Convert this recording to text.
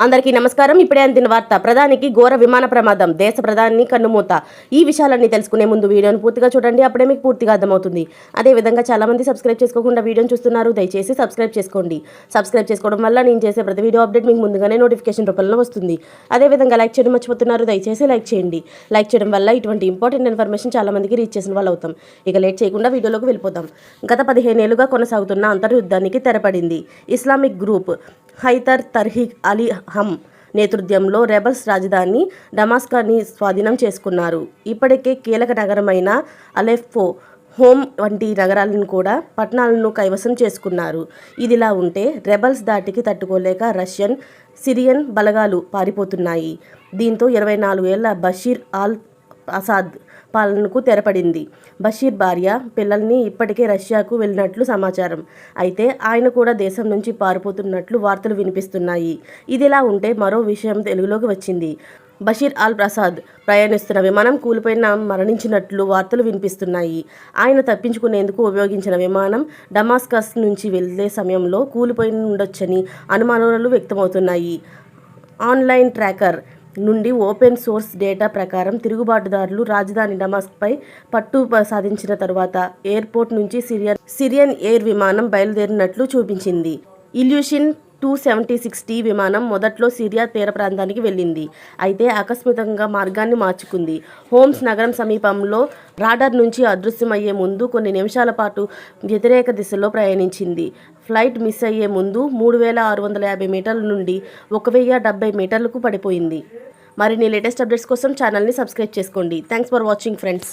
అందరికీ నమస్కారం. ఇప్పుడే అందిన వార్త. ప్రధానికి ఘోర విమాన ప్రమాదం, దేశ ప్రధాని కన్నుమూత. ఈ విషయాలన్నీ తెలుసుకునే ముందు వీడియోను పూర్తిగా చూడండి, అప్పుడే మీకు పూర్తిగా అర్థమవుతుంది. అదేవిధంగా చాలామంది సబ్స్క్రైబ్ చేసుకోకుండా వీడియోను చూస్తున్నారు, దయచేసి సబ్స్క్రైబ్ చేసుకోండి. సబ్స్క్రైబ్ చేసుకోవడం వల్ల నేను చేసే ప్రతి వీడియో అప్డేట్ మీకు ముందుగానే నోటిఫికేషన్ రూపంలో వస్తుంది. అదేవిధంగా లైక్ చేయడం మర్చిపోతున్నారు, దయచేసి లైక్ చేయండి. లైక్ చేయడం వల్ల ఇటువంటి ఇంపార్టెంట్ ఇన్ఫర్మేషన్ చాలామందికి రీచ్ చేసిన వాళ్ళు అవుతాం. ఇక లేట్ చేయకుండా వీడియోలోకి వెళ్ళిపోతాం. గత 15 ఏళ్లుగా కొనసాగుతున్న అంతర్యుద్ధానికి తెరపడింది. ఇస్లామిక్ గ్రూప్ హైదర్ తర్హీక్ అలీ హమ్ నేతృత్వంలో రెబల్స్ రాజధాని డమాస్కస్ని స్వాధీనం చేసుకున్నారు. ఇప్పటికే కీలక నగరమైన అలెప్పో, హోమ్ వంటి నగరాలను కూడా పట్టణాలను కైవసం చేసుకున్నారు. ఇదిలా ఉంటే రెబల్స్ దాటికి తట్టుకోలేక రష్యన్, సిరియన్ బలగాలు పారిపోతున్నాయి. దీంతో 24 ఏళ్ల బషీర్ అల్ అసాద్ పాలనకు తెరపడింది. బషీర్ భార్య, పిల్లల్ని ఇప్పటికే రష్యాకు వెళ్ళినట్లు సమాచారం. అయితే ఆయన కూడా దేశం నుంచి పారిపోతున్నట్లు వార్తలు వినిపిస్తున్నాయి. ఇదిలా ఉంటే మరో విషయం వెలుగులోకి వచ్చింది. బషీర్ అల్ అసాద్ ప్రయాణిస్తున్న విమానం కూలిపోయిన మరణించినట్లు వార్తలు వినిపిస్తున్నాయి. ఆయన తప్పించుకునేందుకు ఉపయోగించిన విమానం డమాస్కస్ నుంచి వెళ్లే సమయంలో కూలిపోయి ఉండొచ్చని అనుమానాలు వ్యక్తమవుతున్నాయి. ఆన్లైన్ ట్రాకర్ నుండి ఓపెన్ సోర్స్ డేటా ప్రకారం తిరుగుబాటుదారులు రాజధాని డమాస్కస్పై పట్టు సాధించిన తరువాత ఎయిర్పోర్ట్ నుంచి సిరియన్ ఎయిర్ విమానం బయలుదేరినట్లు చూపించింది. ఇల్యూషన్ 276T విమానం మొదట్లో సిరియా తీర ప్రాంతానికి వెళ్ళింది. అయితే ఆకస్మికంగా మార్గాన్ని మార్చుకుంది. హోమ్స్ నగరం సమీపంలో రాడార్ నుంచి అదృశ్యమయ్యే ముందు కొన్ని నిమిషాల పాటు వ్యతిరేక దిశలో ప్రయాణించింది. ఫ్లైట్ మిస్ అయ్యే ముందు 3650 మీటర్ల నుండి 1070 మీటర్లకు పడిపోయింది. మరిన్ని లేటెస్ట్ అప్డేట్స్ కోసం ఛానల్ని సబ్స్క్రైబ్ చేసుకోండి. Thanks for watching friends.